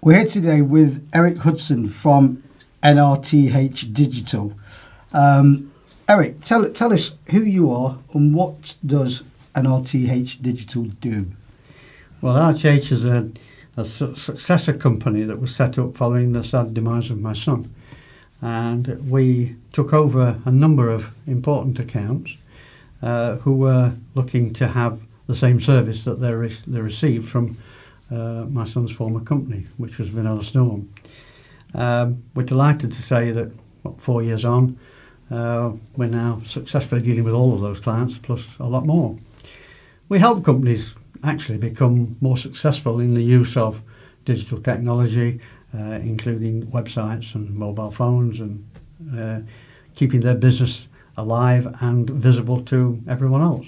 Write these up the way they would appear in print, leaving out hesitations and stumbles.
We're here today with Eric Hudson from NRTH Digital. Eric, tell us who you are and what does NRTH Digital do? Well, NRTH is a successor company that was set up following the sad demise of my son. And we took over a number of important accounts who were looking to have the same service that they received from my son's former company, which was Vanilla Storm. We're delighted to say that 4 years on, we're now successfully dealing with all of those clients, plus a lot more. We help companies actually become more successful in the use of digital technology, including websites and mobile phones, and keeping their business alive and visible to everyone else.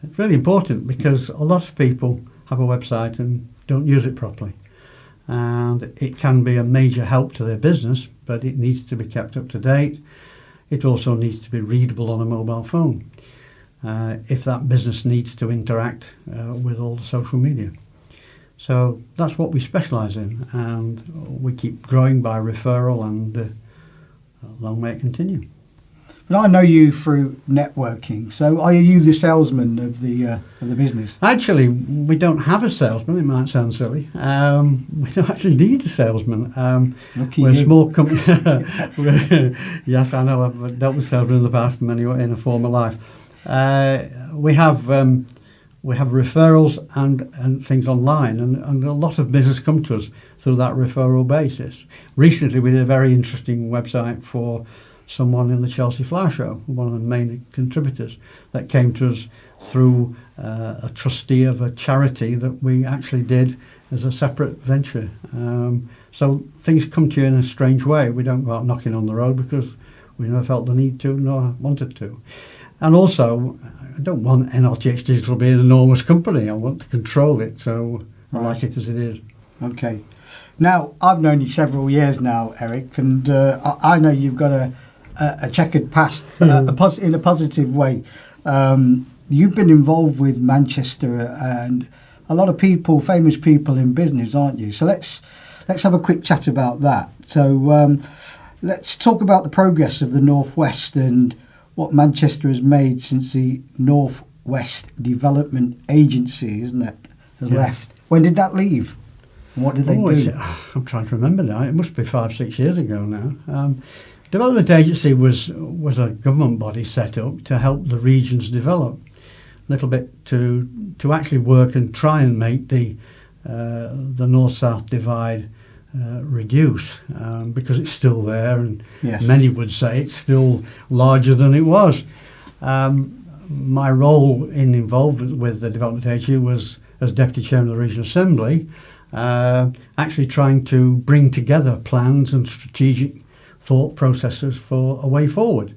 It's really important because a lot of people have a website and don't use it properly, and it can be a major help to their business, but it needs to be kept up to date. It also needs to be readable on a mobile phone if that business needs to interact with all the social media. So that's what we specialise in, and we keep growing by referral, and long may it continue. But I know you through networking, so are you the salesman of the business? Actually, we don't have a salesman. It might sound silly. We don't actually need a salesman. We're a small company. Yes, I know. I've dealt with salesmen in the past, in a former life. We have referrals and things online, and a lot of business come to us through that referral basis. Recently, we did a very interesting website for someone in the Chelsea Flower Show, one of the main contributors, that came to us through a trustee of a charity that we actually did as a separate venture. So things come to you in a strange way. We don't go out knocking on the road because we never felt the need to nor wanted to. And also, I don't want NRTH Digital to be an enormous company. I want to control it, so I like it as it is. Okay. Now, I've known you several years now, Eric, and I know you've got a checkered past in a positive way. You've been involved with Manchester and a lot of people, famous people in business, aren't you? So let's have a quick chat about that. So let's talk about the progress of the Northwest and what Manchester has made since the Northwest Development Agency, isn't it, has left. When did that leave? And what did they do? I'm trying to remember now. It must be 5-6 years ago now. Development Agency was a government body set up to help the regions develop, a little bit to actually work and try and make the north-south divide reduce, because it's still there, and many would say it's still larger than it was. My role in involvement with the Development Agency was as Deputy Chairman of the Regional Assembly, actually trying to bring together plans and strategic thought processes for a way forward.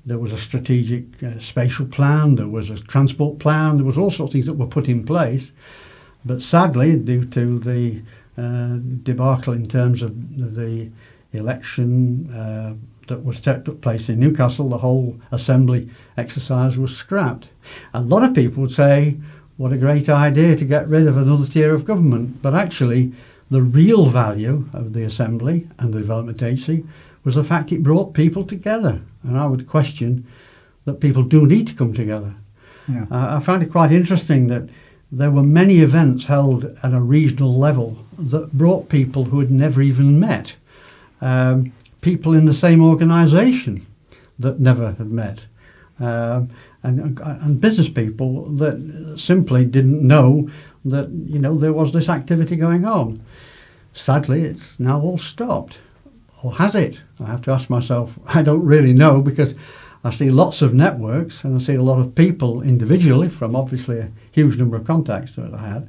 There was a strategic spatial plan, there was a transport plan, there was all sorts of things that were put in place, but sadly, due to the debacle in terms of the election that took place in Newcastle, the whole assembly exercise was scrapped. A lot of people would say, what a great idea to get rid of another tier of government, but actually the real value of the assembly and the Development Agency was the fact it brought people together, and I would question that people do need to come together. Yeah. I found it quite interesting that there were many events held at a regional level that brought people who had never even met, people in the same organisation that never had met, and business people that simply didn't know that there was this activity going on. Sadly, it's now all stopped. Or has it? I have to ask myself. I don't really know, because I see lots of networks and I see a lot of people individually from obviously a huge number of contacts that I had,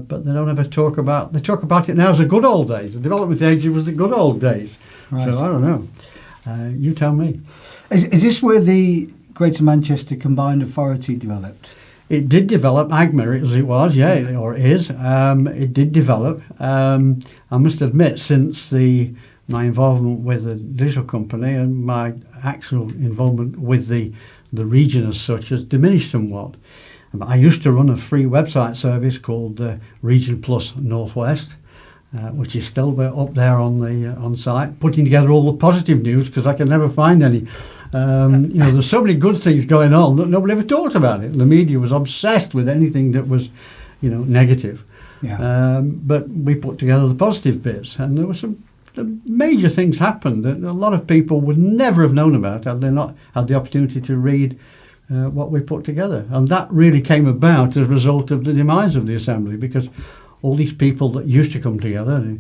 but they don't ever talk about. They talk about it now as the good old days. The Development Agency was the good old days. Right. So I don't know. You tell me. Is this where the Greater Manchester Combined Authority developed? It did develop, AGMA as it was, or it is. It did develop. I must admit, since my involvement with the digital company and my actual involvement with the region as such has diminished somewhat. I used to run a free website service called Region Plus Northwest, which is still up there on site, putting together all the positive news because I can never find any. There's so many good things going on that nobody ever talked about it. The media was obsessed with anything that was, negative. Yeah. But we put together the positive bits, and there were some major things happened that a lot of people would never have known about had they not had the opportunity to read what we put together. And that really came about as a result of the demise of the Assembly, because all these people that used to come together,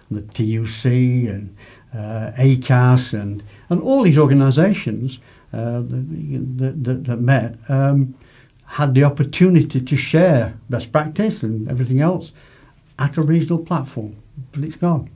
the TUC and ACAS and all these organisations that met, had the opportunity to share best practice and everything else at a regional platform, but it's gone.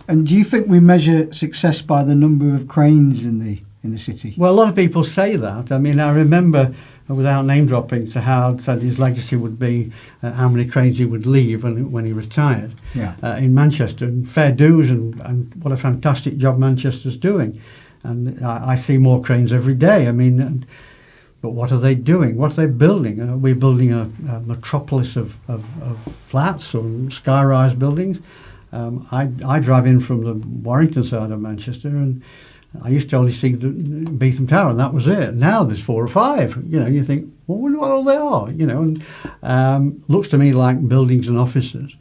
And do you think we measure success by the number of cranes in the city? Well, a lot of people say that. I mean, I remember, without name dropping, Sir Howard said his legacy would be how many cranes he would leave when he retired in Manchester. And fair dues, and what a fantastic job Manchester's doing. And I see more cranes every day. I mean, but what are they doing? What are they building? Are we building a metropolis of flats or sky-rise buildings? I drive in from the Warrington side of Manchester, and I used to only see the Beetham Tower, and that was it. Now there's 4 or 5. You think, well, what all they are? And looks to me like buildings and offices.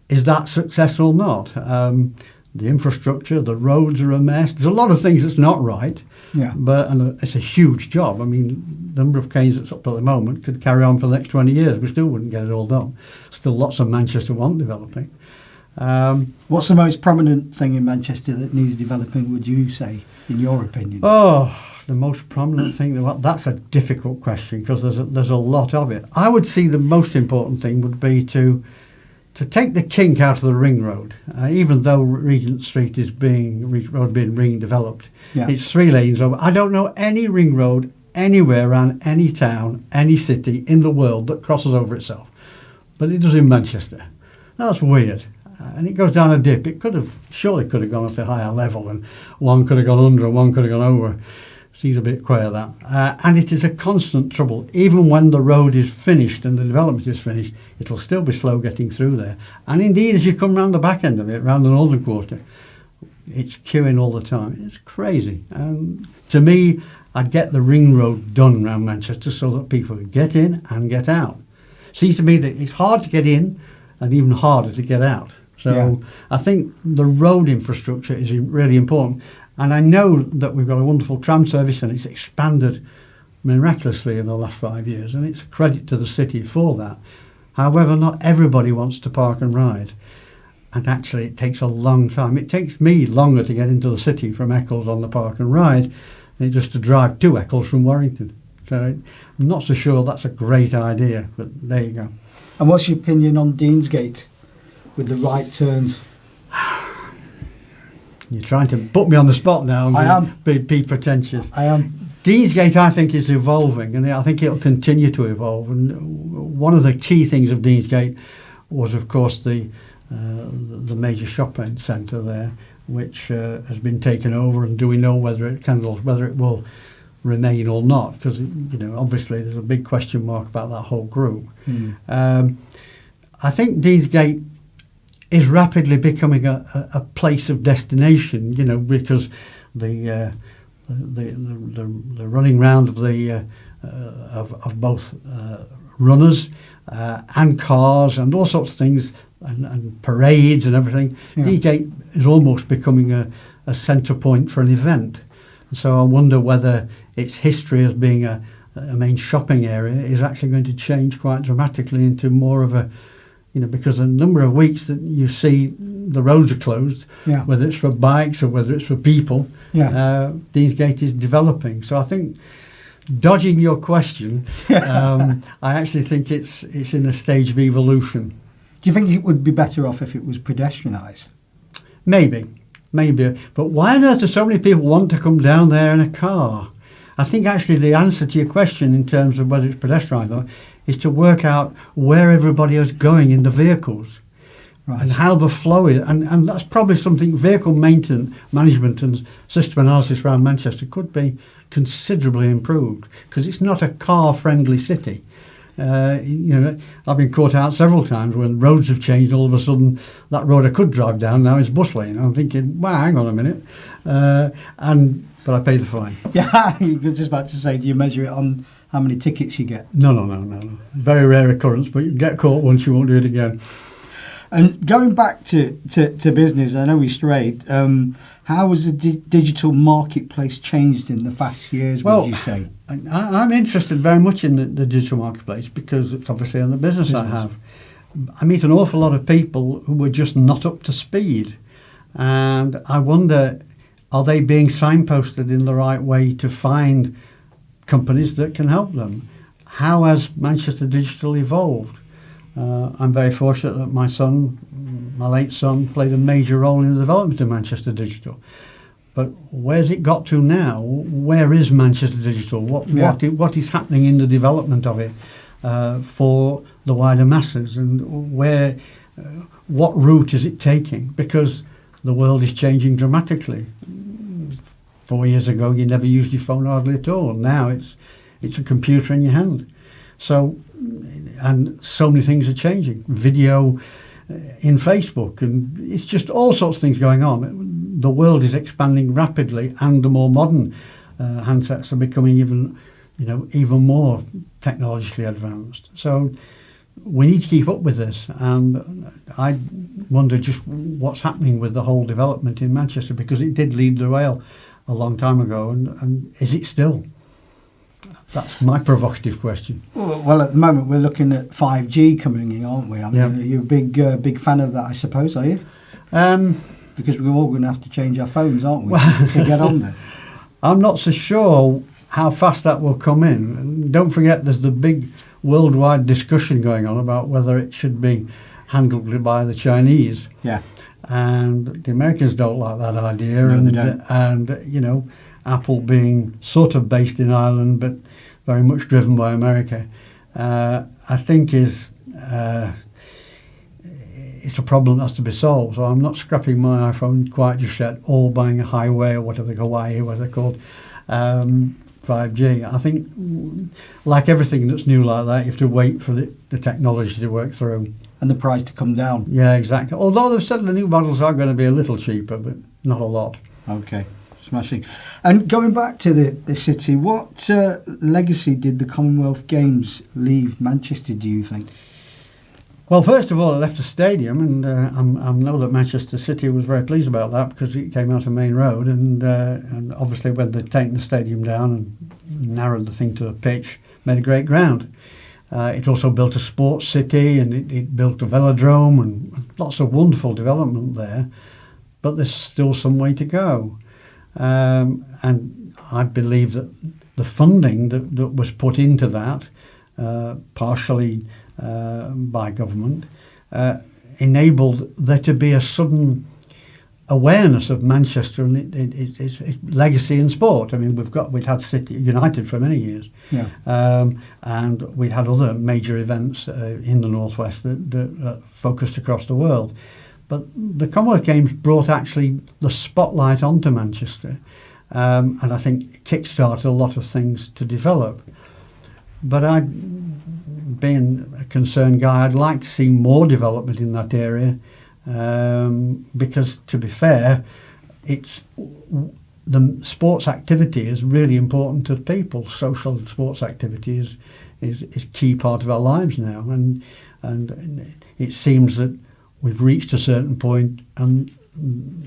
Is that successful or not? The infrastructure, the roads are a mess. There's a lot of things that's not right. Yeah. And it's a huge job. I mean, the number of cranes that's up at the moment could carry on for the next 20 years. We still wouldn't get it all done. Still lots of Manchester want developing. What's the most prominent thing in Manchester that needs developing, would you say, in your opinion? Oh, the most prominent thing, that's a difficult question because there's a lot of it. I would see the most important thing would be to take the kink out of the ring road. Even though Regent Street is being redeveloped, it's 3 lanes over. I don't know any ring road anywhere around any town, any city in the world that crosses over itself, but it does in Manchester. Now that's weird. And it goes down a dip. It surely could have gone up to a higher level, and one could have gone under and one could have gone over. Seems a bit queer, that. And it is a constant trouble. Even when the road is finished and the development is finished, it'll still be slow getting through there. And indeed, as you come round the back end of it, round the northern quarter, it's queuing all the time. It's crazy. And to me, I'd get the ring road done round Manchester so that people could get in and get out. Seems to me that it's hard to get in and even harder to get out. So I think the road infrastructure is really important. And I know that we've got a wonderful tram service and it's expanded miraculously in the last 5 years, and it's a credit to the city for that. However, not everybody wants to park and ride. And actually it takes a long time. It takes me longer to get into the city from Eccles on the park and ride than just to drive to Eccles from Warrington. So I'm not so sure that's a great idea, but there you go. And what's your opinion on Deansgate with the right turns? You're trying to put me on the spot now and be pretentious. I am. Deansgate, I think, is evolving, and I think it'll continue to evolve. And one of the key things of Deansgate was, of course, the major shopping centre there, which has been taken over. And do we know whether it will remain or not? Because obviously there's a big question mark about that whole group. I think Deansgate is rapidly becoming a place of destination, because the running round of both runners and cars and all sorts of things and parades and everything. Deansgate is almost becoming a centre point for an event. So I wonder whether its history as being a main shopping area is actually going to change quite dramatically into more of a, because the number of weeks that you see the roads are closed, whether it's for bikes or whether it's for people, Deansgate is developing. So I think, dodging your question, I actually think it's in a stage of evolution. Do you think it would be better off if it was pedestrianised? Maybe. But why on earth do so many people want to come down there in a car? I think actually the answer to your question in terms of whether it's pedestrianised or not is to work out where everybody is going in the vehicles. Right. And how the flow is, and that's probably something vehicle maintenance, management and system analysis around Manchester could be considerably improved, because it's not a car-friendly city. I've been caught out several times when roads have changed. All of a sudden, that road I could drive down now is bus lane. I'm thinking, wow, hang on a minute, but I pay the fine. Yeah, you were just about to say, do you measure it on how many tickets you get? No. Very rare occurrence, but you get caught once, you won't do it again. And going back to business, I know we strayed. How has the digital marketplace changed in the past years, would you say? I'm interested very much in the digital marketplace because it's obviously in the business I have. I meet an awful lot of people who are just not up to speed. And I wonder, are they being signposted in the right way to find companies that can help them? How has Manchester Digital evolved? I'm very fortunate that my late son, played a major role in the development of Manchester Digital. But where's it got to now? Where is Manchester Digital? What is happening in the development of it for the wider masses? And what route is it taking? Because the world is changing dramatically. 4 years ago, you never used your phone hardly at all. Now it's a computer in your hand. And so many things are changing. Video in Facebook, and it's just all sorts of things going on. The world is expanding rapidly, and the more modern handsets are becoming even more technologically advanced. So we need to keep up with this, and I wonder just what's happening with the whole development in Manchester, because it did lead the rail a long time ago, and is it still? That's my provocative question. Well, at the moment we're looking at 5G coming in, aren't we? I mean, are you a big fan of that, I suppose, are you? Because we're all going to have to change our phones, aren't we, to get on there? I'm not so sure how fast that will come in. And don't forget, there's the big worldwide discussion going on about whether it should be handled by the Chinese. Yeah. And the Americans don't like that idea. No, they don't. And Apple being sort of based in Ireland, but very much driven by America, I think it's a problem that has to be solved. So I'm not scrapping my iPhone quite just yet, or buying a highway or whatever they're called, 5G. I think, like everything that's new like that, you have to wait for the technology to work through. And the price to come down. Yeah, exactly. Although they've said the new models are going to be a little cheaper, but not a lot. Okay. Smashing. And going back to the city, what legacy did the Commonwealth Games leave Manchester, do you think? Well, first of all, it left a stadium, and I know that Manchester City was very pleased about that because it came out of Main Road, and obviously when they'd taken the stadium down and narrowed the thing to a pitch, made a great ground. It also built a sports city, and it built a velodrome, and lots of wonderful development there, but there's still some way to go. And I believe that the funding that was put into that, partially by government, enabled there to be a sudden awareness of Manchester and its legacy in sport. I mean, we'd had City United for many years, and we'd had other major events in the Northwest that focused across the world. But the Commonwealth Games brought actually the spotlight onto Manchester, and I think kick-started a lot of things to develop. But being a concerned guy, I'd like to see more development in that area, because, to be fair, the sports activity is really important to people. Social sports activity is a key part of our lives now, and it seems that we've reached a certain point and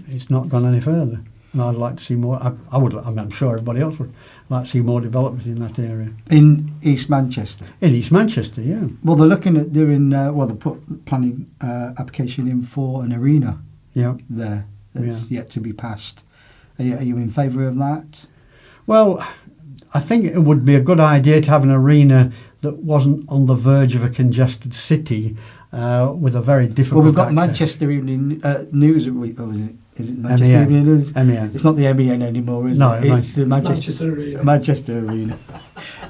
it's not gone any further. And I'd like to see more. I'm sure everybody else would like to see more development in that area. In East Manchester? In East Manchester, yeah. Well, they're looking at doing, they put planning application in for an arena there that's yet to be passed. Are you in favour of that? Well, I think it would be a good idea to have an arena that wasn't on the verge of a congested city, with a very difficult Well, we've got access. Manchester Evening News. Is it Manchester Evening News? MEN. It's not the MEN anymore, is it? It's the Manchester Arena. Manchester Arena.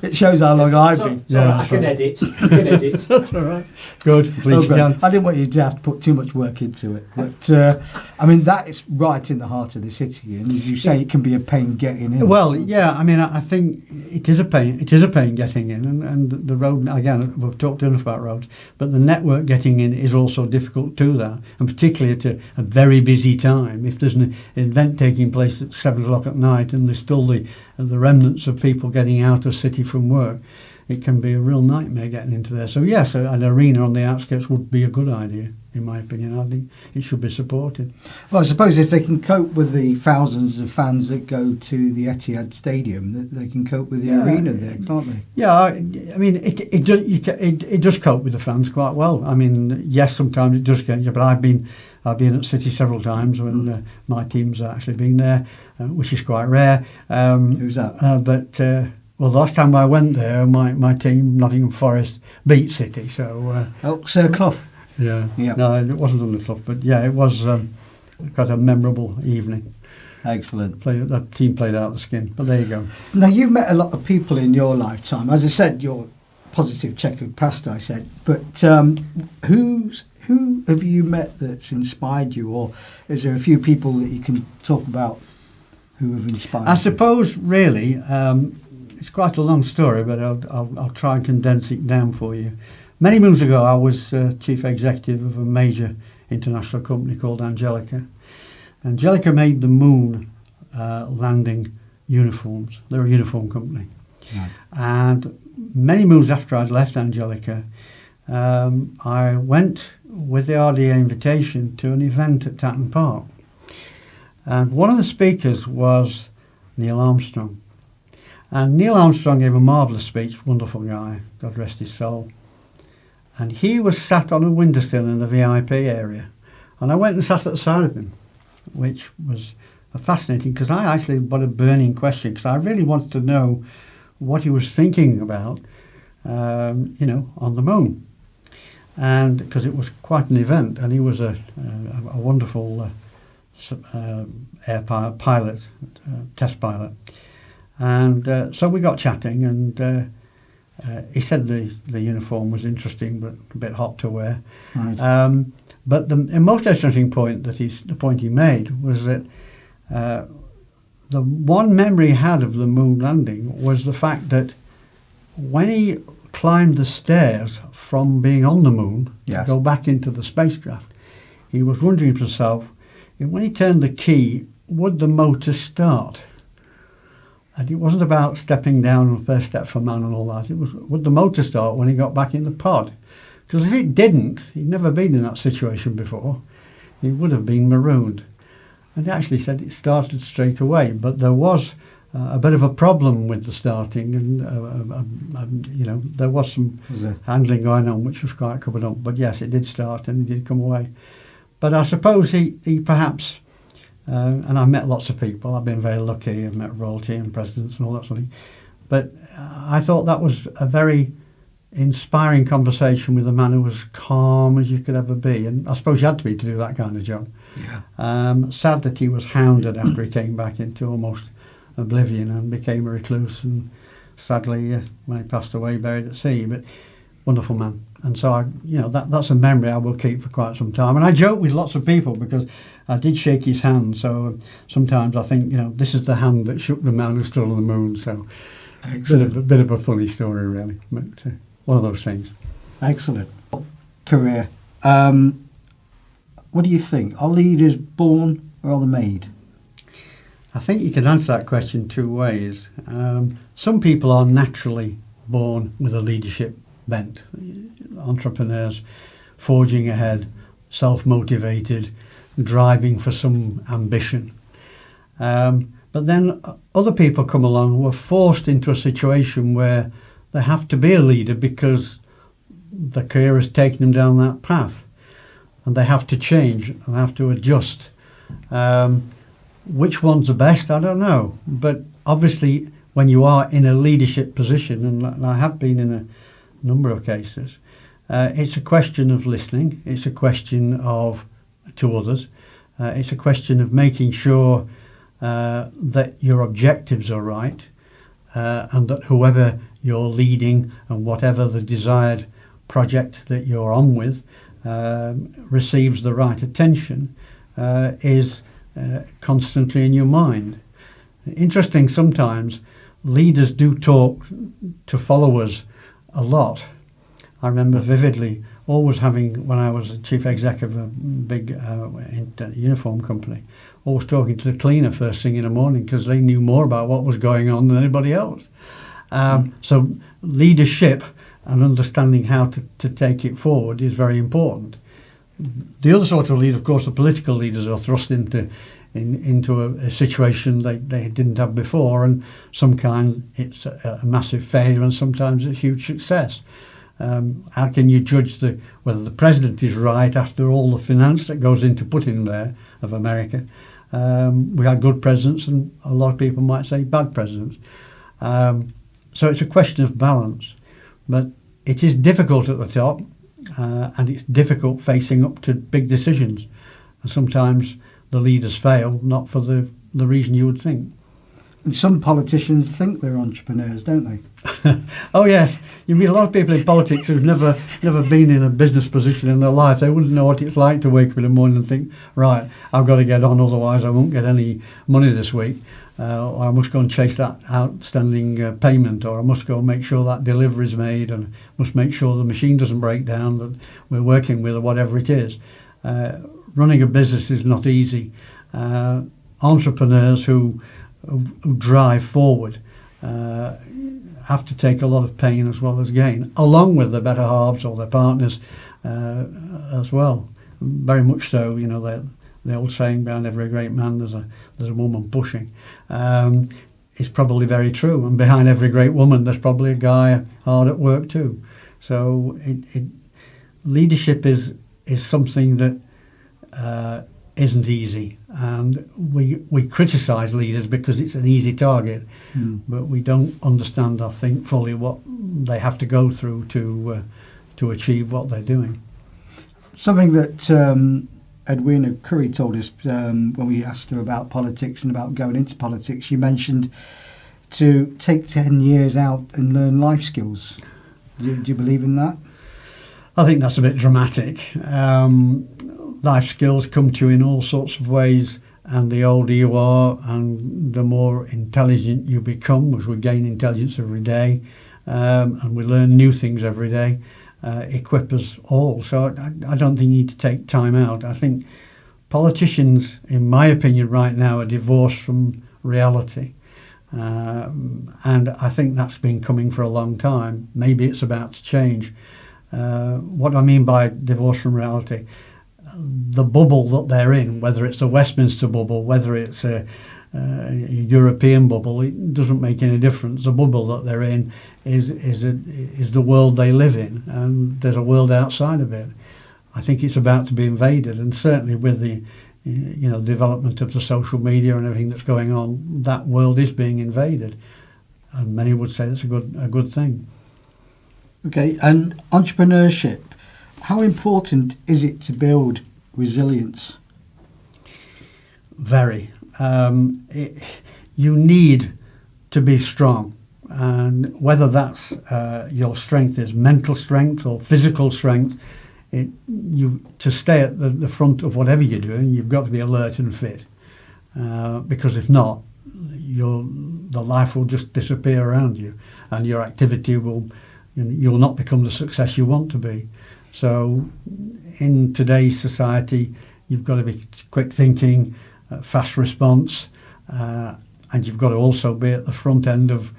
It shows how long I've been. Sorry, Yeah, I can sorry. edit. I can edit. That's all right. Good, please Oh, can. good. I didn't want you to have to put too much work into it, but I mean that is right in the heart of the city, and as you say, it can be a pain getting in. Well, yeah, I mean, I think it is a pain. It is a pain getting in, and the road, again, we've talked enough about roads, but the network getting in is also difficult to that, and particularly at a very busy time. If there's an event taking place at 7 o'clock at night and there's still the remnants of people getting out of city from work, it can be a real nightmare getting into there. So yes, an arena on the outskirts would be a good idea, in my opinion. I think it should be supported. Well, I suppose if they can cope with the thousands of fans that go to the Etihad Stadium, that they can cope with the arena there, can't they? Yeah, I mean, it does cope with the fans quite well. I mean, yes, sometimes it does get you, but I've been at City several times when my team's actually been there, which is quite rare. Who's that? Well, the last time I went there, my team, Nottingham Forest, beat City. So Sir Clough. yeah, Yeah. no, it wasn't on the club, but yeah, it was quite a memorable evening. Excellent. That team played out the skin, but there you go. Now, you've met a lot of people in your lifetime. As I said, you're positive checkered past, I said. But who have you met that's inspired you? Or is there a few people that you can talk about who have inspired I you? suppose, really, it's quite a long story, but I'll try and condense it down for you. Many moons ago, I was chief executive of a major international company called Angelica. Angelica made the moon landing uniforms. They're a uniform company. Right. And many moons after I'd left Angelica, I went with the RDA invitation to an event at Tatton Park. And one of the speakers was Neil Armstrong. And Neil Armstrong gave a marvellous speech, wonderful guy, God rest his soul. And he was sat on a windowsill in the VIP area. And I went and sat at the side of him, which was fascinating because I actually got a burning question because I really wanted to know what he was thinking about, on the moon. And because it was quite an event, and he was a wonderful air pilot, test pilot. And so we got chatting, and he said the uniform was interesting but a bit hot to wear. Right. But the most interesting point the point he made was that the one memory he had of the moon landing was the fact that when he climbed the stairs from being on the moon Yes. to go back into the spacecraft, he was wondering to himself, when he turned the key, would the motor start? And it wasn't about stepping down on first step for man and all that. It was, would the motor start when he got back in the pod? Because if it didn't, he'd never been in that situation before, he would have been marooned. And he actually said it started straight away, but there was a bit of a problem with the starting, and there was some handling going on, which was quite covered up. But yes, it did start and it did come away. But I suppose he perhaps, and I've met lots of people, I've been very lucky, I've met royalty and presidents and all that sort of thing, but I thought that was a very inspiring conversation with a man who was calm as you could ever be, and I suppose you had to be to do that kind of job. Yeah. Sad that he was hounded after he came back into almost oblivion and became a recluse, and sadly when he passed away, buried at sea. But wonderful man, and so that's a memory I will keep for quite some time. And I joke with lots of people because I did shake his hand, so sometimes I think this is the hand that shook the man who stood on the moon. So a bit of a funny story really, but one of those things. Excellent career. What do you think? Are leaders born or are they made? I think you can answer that question two ways. Some people are naturally born with a leadership bent. Entrepreneurs, forging ahead, self-motivated, driving for some ambition. But then other people come along who are forced into a situation where they have to be a leader because the career has taken them down that path, and they have to change and they have to adjust. Which one's the best? I don't know. But obviously, when you are in a leadership position, and I have been in a number of cases, it's a question of listening. It's a question of to others. It's a question of making sure that your objectives are right. and that whoever you're leading and whatever the desired project that you're on with receives the right attention is constantly in your mind. Interesting, sometimes leaders do talk to followers a lot. I remember vividly always having, when I was a chief executive of a big uniform company, always talking to the cleaner first thing in the morning because they knew more about what was going on than anybody else. So leadership and understanding how to take it forward is very important. The other sort of leaders, of course, the political leaders are thrust into a situation they didn't have before, and sometimes it's a massive failure and sometimes it's huge success. How can you judge whether the president is right after all the finance that goes into putting there of America? We had good presidents and a lot of people might say bad presidents. So it's a question of balance. But it is difficult at the top, and it's difficult facing up to big decisions. And sometimes the leaders fail, not for the reason you would think. And some politicians think they're entrepreneurs, don't they? Oh yes, you meet a lot of people in politics who've never been in a business position in their life. They wouldn't know what it's like to wake up in the morning and think, right, I've got to get on, otherwise I won't get any money this week. Or I must go and chase that outstanding payment, or I must go and make sure that delivery is made, and must make sure the machine doesn't break down that we're working with, or whatever it is. Running a business is not easy. Entrepreneurs who drive forward have to take a lot of pain as well as gain, along with their better halves or their partners as well. Very much so, you know, the old saying, behind every great man there's a woman pushing. It's probably very true, and behind every great woman there's probably a guy hard at work too. So leadership is something that isn't easy, and we criticise leaders because it's an easy target, but we don't understand, I think, fully what they have to go through to achieve what they're doing. Something that Edwina Curry told us when we asked her about politics and about going into politics, she mentioned to take 10 years out and learn life skills. Do you believe in that? I think that's a bit dramatic. Life skills come to you in all sorts of ways, and the older you are and the more intelligent you become, as we gain intelligence every day, and we learn new things every day, equip us all. So I don't think you need to take time out. I think politicians, in my opinion, right now are divorced from reality. And I think that's been coming for a long time. Maybe it's about to change. What I mean by divorce from reality, the bubble that they're in, whether it's a Westminster bubble, whether it's a European bubble, it doesn't make any difference. The bubble that they're in is the world they live in, and there's a world outside of it. I think it's about to be invaded, and certainly with the development of the social media and everything that's going on, that world is being invaded, and many would say that's a good thing. Okay, and entrepreneurship, how important is it to build resilience? Very. You need to be strong, and whether that's your strength is mental strength or physical strength, to stay at the front of whatever you're doing, you've got to be alert and fit, because if not, the life will just disappear around you, and your activity you'll not become the success you want to be. So in today's society, you've got to be quick thinking, fast response, and you've got to also be at the front end of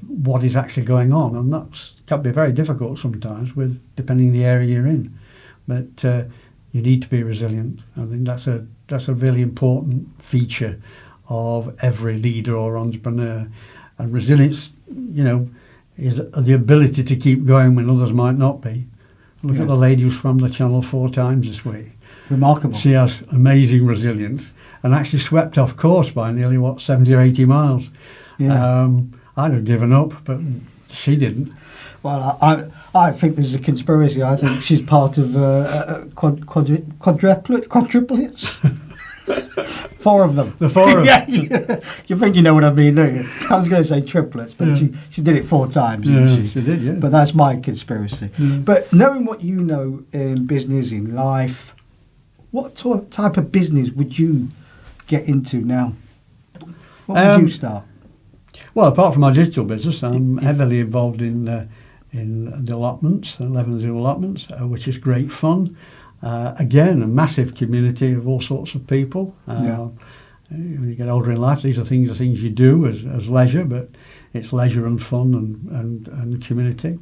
what is actually going on, and that can be very difficult sometimes, depending on the area you're in. But you need to be resilient. I think that's a really important feature of every leader or entrepreneur. And resilience, is the ability to keep going when others might not be. Look at the lady who swam the channel 4 times this week. Remarkable. She has amazing resilience, and actually swept off course by nearly 70 or 80 miles. Yeah. I'd have given up, but she didn't. Well, I think there's a conspiracy. I think she's part of quadruplets. 4 of them. The 4 of them. Yeah, you think you know what I mean, don't you? I was going to say triplets, but she did it 4 times, didn't she did, yeah. But that's my conspiracy. But knowing what you know in business, in life, what type of business would you get into now? What would you start? Well, apart from my digital business, I'm heavily involved in the allotments, the 11 allotments, which is great fun. Again, a massive community of all sorts of people. When you get older in life, these are things you do as leisure, but it's leisure and fun and community.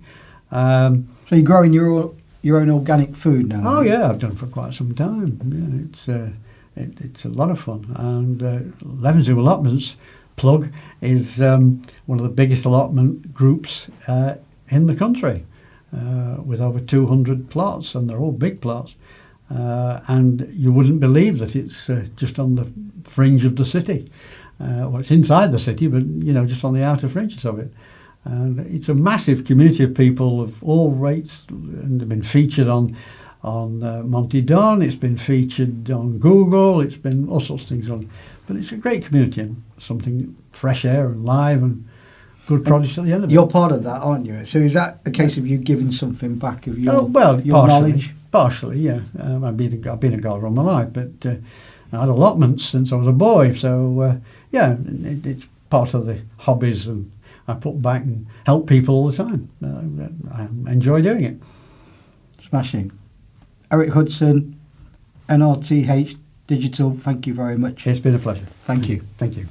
So you're growing your own organic food now? Oh yeah, I've done for quite some time. Yeah, it's a lot of fun. And 11 allotments plug is one of the biggest allotment groups in the country, with over 200 plots, and they're all big plots. And you wouldn't believe that it's just on the fringe of the city. Well, it's inside the city, but just on the outer fringes of it. And it's a massive community of people of all rates, and they've been featured on Monty Don. It's been featured on Google. It's been all sorts of things on. But it's a great community and something fresh air and live and good produce at the end of it. You're part of that, aren't you? So is that a case of you giving something back of your partially, knowledge? Partially, yeah. I've been a gardener all my life, but I had allotments since I was a boy. So it's part of the hobbies, and I put back and help people all the time. I enjoy doing it. Smashing. Eric Hudson, NRTH Digital, thank you very much. It's been a pleasure. Thank you. Thank you.